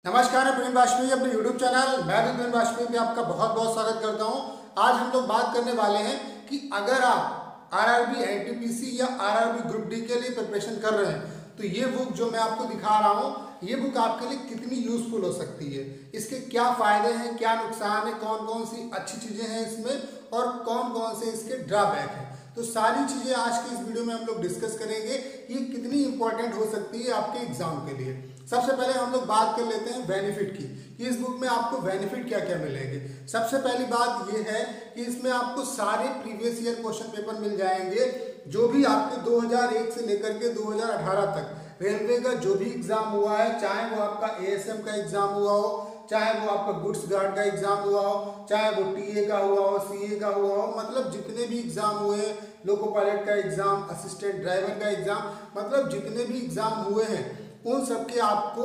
नमस्कार, मैं प्रवीण वाजपेयी अपने YouTube चैनल मैं प्रवीण वाजपेयी पे आपका बहुत बहुत स्वागत करता हूं। आज हम लोग बात करने वाले हैं कि अगर आप आरआरबी, एनटीपीसी या आरआरबी ग्रुप डी के लिए प्रिपरेशन कर रहे हैं तो ये बुक जो मैं आपको दिखा रहा हूं, ये बुक आपके लिए कितनी यूजफुल हो सकती है, इसके क्या फायदे हैं, क्या नुकसान है, कौन कौन सी अच्छी चीजें हैं इसमें और कौन कौन से इसके ड्रॉबैक हैं। तो सारी चीजें आज के इस वीडियो में हम लोग डिस्कस करेंगे। ये कितनी इंपॉर्टेंट हो सकती है आपके एग्जाम के लिए। सबसे पहले हम लोग बात कर लेते हैं बेनिफिट की कि इस बुक में आपको बेनिफिट क्या क्या मिलेंगे। सबसे पहली बात ये है कि इसमें आपको सारे प्रीवियस ईयर क्वेश्चन पेपर मिल जाएंगे, जो भी आपके 2001 से लेकर के 2018 तक रेलवे का जो भी एग्जाम हुआ है, चाहे वो आपका एएसएम का एग्जाम हुआ हो, चाहे वो आपका गुड्स गार्ड का एग्जाम हुआ हो, चाहे वो टीए का हुआ हो, सीए का हुआ हो, मतलब जितने भी एग्जाम हुए, लोको पायलट का एग्जाम, असिस्टेंट ड्राइवर का एग्जाम, मतलब जितने भी एग्जाम हुए हैं उन सबके आपको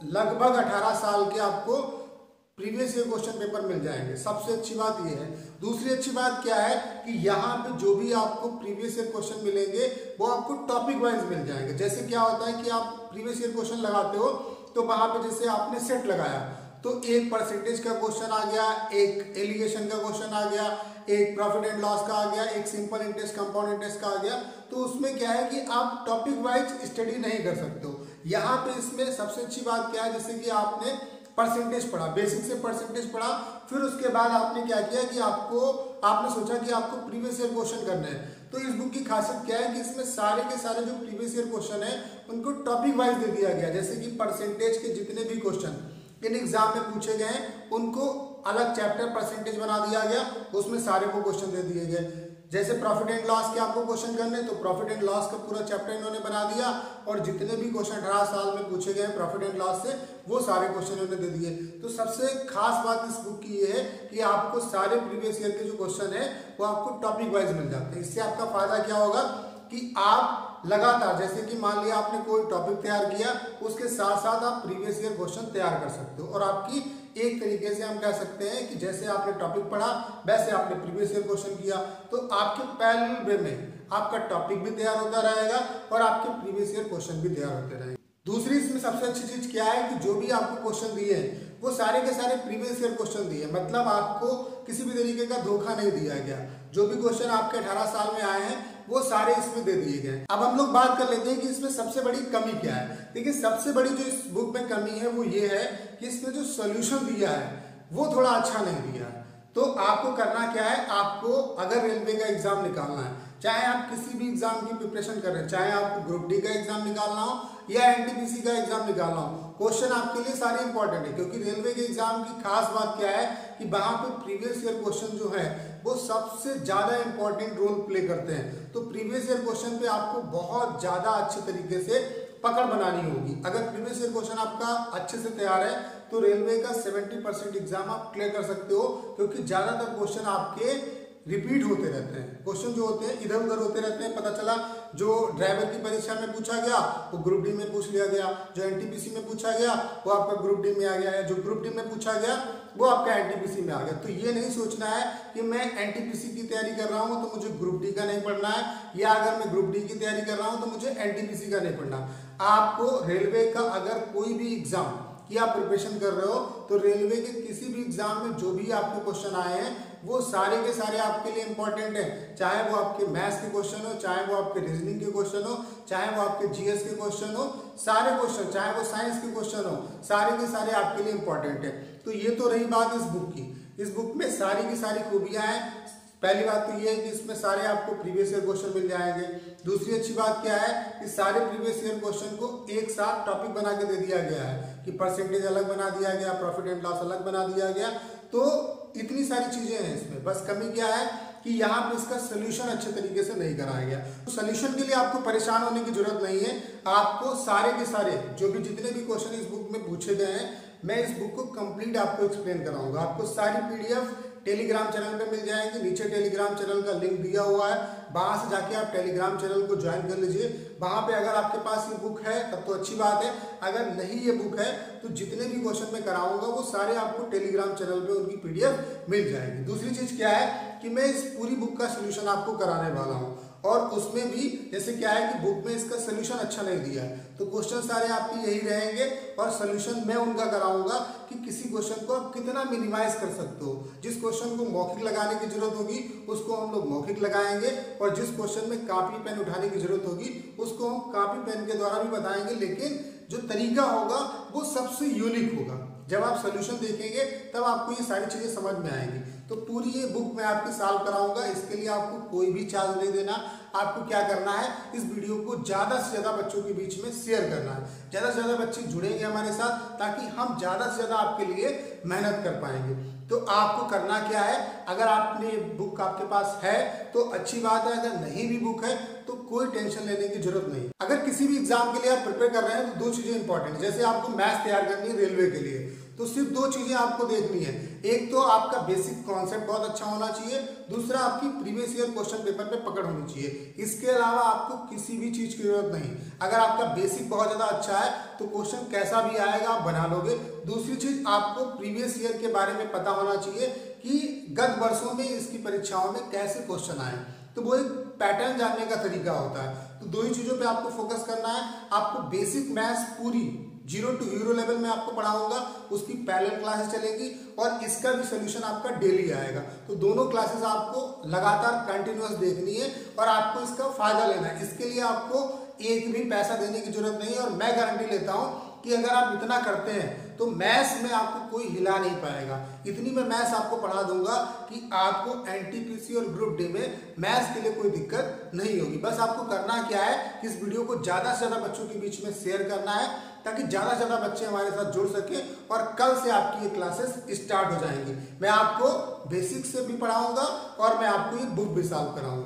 लगभग 18 साल के आपको प्रीवियस ईयर क्वेश्चन पेपर मिल जाएंगे। सबसे अच्छी बात यह है। दूसरी अच्छी बात क्या है कि यहाँ पे जो भी आपको प्रीवियस ईयर क्वेश्चन मिलेंगे वो आपको टॉपिक वाइज मिल जाएंगे। जैसे क्या होता है कि आप प्रीवियस ईयर क्वेश्चन लगाते हो तो वहां पे जैसे आपने सेट लगाया तो एक परसेंटेज का क्वेश्चन आ गया, एक एलिगेशन का क्वेश्चन आ गया, एक प्रॉफिट एंड लॉस का आ गया, एक सिंपल इंटरेस्ट, कंपाउंड इंटरेस्ट का आ गया। तो उसमें क्या है कि आप टॉपिक वाइज स्टडी नहीं कर सकते हो। यहाँ पे इसमें सबसे अच्छी बात क्या है, जैसे कि आपने परसेंटेज पढ़ा, बेसिक से परसेंटेज पढ़ा, फिर उसके बाद आपने क्या किया कि आपने सोचा कि आपको प्रीवियस ईयर क्वेश्चन करने हैं। तो इस बुक की खासियत क्या है कि इसमें सारे के सारे जो प्रीवियस ईयर क्वेश्चन है उनको टॉपिक वाइज दे दिया गया। जैसे कि परसेंटेज के जितने भी क्वेश्चन इन एग्जाम में पूछे गए उनको अलग चैप्टर परसेंटेज बना दिया गया, उसमें सारे को क्वेश्चन दे दिए गए। जैसे प्रॉफिट एंड लॉस के आपको क्वेश्चन करने तो प्रॉफिट एंड लॉस का पूरा चैप्टर इन्होंने बना दिया और जितने भी क्वेश्चन 18 साल में पूछे गए प्रॉफिट एंड लॉस से वो सारे क्वेश्चन इन्होंने दे दिए। तो सबसे खास बात इस बुक की ये है कि आपको सारे प्रीवियस ईयर के जो क्वेश्चन है वो आपको टॉपिक वाइज मिल जाते हैं। इससे आपका फायदा क्या होगा कि आप लगातार, जैसे कि मान लिया आपने कोई टॉपिक तैयार किया, उसके साथ साथ आप प्रीवियस ईयर क्वेश्चन तैयार कर सकते हो और आपकी एक तरीके से हम कह सकते हैं कि जैसे आपने टॉपिक पढ़ा वैसे आपने प्रीवियस ईयर क्वेश्चन किया तो आपके पैरेलल वे में आपका टॉपिक भी तैयार होता रहेगा और आपके प्रीवियस ईयर क्वेश्चन भी तैयार होते रहेंगे। दूसरी इसमें सबसे अच्छी चीज क्या है कि जो भी आपको क्वेश्चन दिए हैं वो सारे के सारे प्रीवियस ईयर क्वेश्चन दिए, मतलब आपको किसी भी तरीके का धोखा नहीं दिया गया। जो भी क्वेश्चन आपके 18 साल में आए हैं वो सारे इसमें दे दिए गए। अब हम लोग बात कर लेते हैं कि इसमें सबसे बड़ी कमी क्या है। देखिए, सबसे बड़ी जो इस बुक में कमी है वो ये है कि इसमें जो सोल्यूशन दिया है वो थोड़ा अच्छा नहीं दिया है। तो आपको करना क्या है, आपको अगर रेलवे का एग्जाम निकालना है, चाहे आप किसी भी एग्जाम की प्रिपरेशन कर रहे हैं, चाहे आपको ग्रुप डी का एग्जाम निकालना हो या एनटीपीसी का एग्जाम निकालना हो, क्वेश्चन आपके लिए सारे इंपॉर्टेंट है। क्योंकि रेलवे के एग्जाम की खास बात क्या है कि वहां पे प्रीवियस ईयर क्वेश्चन जो है वो सबसे ज्यादा इंपॉर्टेंट रोल प्ले करते हैं। तो प्रीवियस ईयर क्वेश्चन पे आपको बहुत ज्यादा अच्छे तरीके से पकड़ बनानी होगी। अगर प्रीवियस ईयर क्वेश्चन आपका अच्छे से तैयार है तो रेलवे का 70% एग्जाम आप क्लियर कर सकते हो, क्योंकि ज्यादातर क्वेश्चन आपके रिपीट होते रहते हैं। क्वेश्चन जो होते हैं इधर उधर होते रहते हैं। पता चला जो ड्राइवर की परीक्षा में पूछा गया वो ग्रुप डी में पूछ लिया गया, जो एनटीपीसी में पूछा गया वो आपका ग्रुप डी में आ गया है, जो ग्रुप डी में पूछा गया वो आपका एनटीपीसी में आ गया। तो ये नहीं सोचना है कि मैं एनटीपीसी की तैयारी कर रहा हूँ तो मुझे ग्रुप डी का नहीं पढ़ना है, या अगर मैं ग्रुप डी की तैयारी कर रहा हूँ तो मुझे एनटीपीसी का नहीं पढ़ना। आपको रेलवे का अगर कोई भी एग्जाम की आप प्रिपरेशन कर रहे हो तो रेलवे के किसी भी एग्जाम में जो भी आपके क्वेश्चन आए हैं वो सारे के सारे आपके लिए इंपॉर्टेंट है। चाहे वो आपके मैथ्स के क्वेश्चन हो, चाहे वो आपके रीजनिंग के क्वेश्चन हो, चाहे वो आपके जीएस के क्वेश्चन हो, सारे क्वेश्चन, चाहे वो साइंस के क्वेश्चन हो, सारे के सारे आपके लिए इंपॉर्टेंट है। तो ये तो रही बात इस बुक की। इस बुक में सारी की सारी खूबियां हैं। पहली बात तो ये है कि इसमें सारे आपको प्रीवियस ईयर क्वेश्चन मिल जाएंगे। दूसरी अच्छी बात क्या है कि सारे प्रीवियस ईयर क्वेश्चन को एक साथ टॉपिक बना के दे दिया गया है कि परसेंटेज अलग बना दिया गया, प्रॉफिट एंड लॉस अलग बना दिया गया। तो इतनी सारी चीजें हैं इसमें। बस कमी क्या है कि यहाँ पे इसका सोल्यूशन अच्छे तरीके से नहीं कराया गया। तो सोल्यूशन के लिए आपको परेशान होने की जरूरत नहीं है। आपको सारे के सारे जो भी जितने भी क्वेश्चन इस बुक में पूछे गए हैं मैं इस बुक को कंप्लीट आपको एक्सप्लेन कराऊंगा। आपको सारी पीडीएफ टेलीग्राम चैनल पे मिल जाएंगे। नीचे टेलीग्राम चैनल का लिंक दिया हुआ है, वहां से जाके आप टेलीग्राम चैनल को ज्वाइन कर लीजिए। वहां पे अगर आपके पास ये बुक है तब तो अच्छी बात है, अगर नहीं ये बुक है तो जितने भी क्वेश्चन मैं कराऊंगा वो सारे आपको टेलीग्राम चैनल पे उनकी पीडीएफ मिल जाएगी। दूसरी चीज क्या है कि मैं इस पूरी बुक का सोल्यूशन आपको कराने वाला हूँ और उसमें भी जैसे क्या है कि बुक में इसका सोल्यूशन अच्छा नहीं दिया है, तो क्वेश्चन सारे आपके यही रहेंगे और सोल्यूशन मैं उनका कराऊंगा कि किसी क्वेश्चन को आप कितना मिनिमाइज कर सकते हो। जिस क्वेश्चन को मौखिक लगाने की जरूरत होगी उसको हम लोग मौखिक लगाएंगे, और जिस क्वेश्चन में कॉपी पेन उठाने की जरूरत होगी उसको हम कॉपी पेन के द्वारा भी बताएंगे, लेकिन जो तरीका होगा वो सबसे यूनिक होगा। जब आप सोल्यूशन देखेंगे तब आपको ये सारी चीजें समझ में आएंगी। तो पूरी ये बुक मैं आपकी सॉल्व कराऊंगा, इसके लिए आपको कोई भी चार्ज नहीं देना। आपको क्या करना है, इस वीडियो को ज़्यादा से ज़्यादा बच्चों के बीच में शेयर करना है। ज़्यादा से ज़्यादा बच्चे जुड़ेंगे हमारे साथ, ताकि हम ज़्यादा से ज़्यादा आपके लिए मेहनत कर पाएंगे। तो आपको करना क्या है, अगर आपने बुक आपके पास है तो अच्छी बात है, अगर नहीं भी बुक है तो कोई टेंशन लेने की जरूरत नहीं। अगर किसी भी एग्जाम के लिए आप प्रिपेयर कर रहे हैं तो दो चीजें इंपॉर्टेंट, जैसे आपको मैथ्स तैयार करनी है रेलवे के लिए, तो सिर्फ दो चीजें आपको देखनी है। एक तो आपका बेसिक कॉन्सेप्ट बहुत अच्छा होना चाहिए, दूसरा आपकी प्रीवियस ईयर क्वेश्चन पेपर पे पकड़ होनी चाहिए। इसके अलावा आपको किसी भी चीज की जरूरत नहीं। अगर आपका बेसिक बहुत ज्यादा अच्छा है तो क्वेश्चन कैसा भी आएगा आप बना लोगे। दूसरी चीज, आपको प्रीवियस ईयर के बारे में पता होना चाहिए कि गत वर्षों में इसकी परीक्षाओं में कैसे क्वेश्चन आए, तो वो एक पैटर्न जानने का तरीका होता है। तो दो ही चीजों पे आपको फोकस करना है। आपको बेसिक मैथ्स पूरी 0 to हीरो लेवल में आपको पढ़ाऊंगा, उसकी पैरेलल क्लासेस चलेगी और इसका भी सोल्यूशन आपका डेली आएगा। तो दोनों क्लासेस आपको लगातार कंटिन्यूअस देखनी है और आपको इसका फायदा लेना है। इसके लिए आपको एक भी पैसा देने की जरूरत नहीं है, और मैं गारंटी लेता हूं कि अगर आप इतना करते हैं तो मैथ्स में आपको कोई हिला नहीं पाएगा। इतनी मैं मैथ्स आपको पढ़ा दूंगा कि आपको एनटीपीसी और ग्रुप डी में मैथ्स के लिए कोई दिक्कत नहीं होगी। बस आपको करना क्या है कि इस वीडियो को ज्यादा से ज्यादा बच्चों के बीच में शेयर करना है, ताकि ज्यादा से ज्यादा बच्चे हमारे साथ जुड़ सके और कल से आपकी ये क्लासेस स्टार्ट हो जाएंगी। मैं आपको बेसिक से भी पढ़ाऊंगा और मैं आपको ये बुक भी सॉल्व कराऊंगा।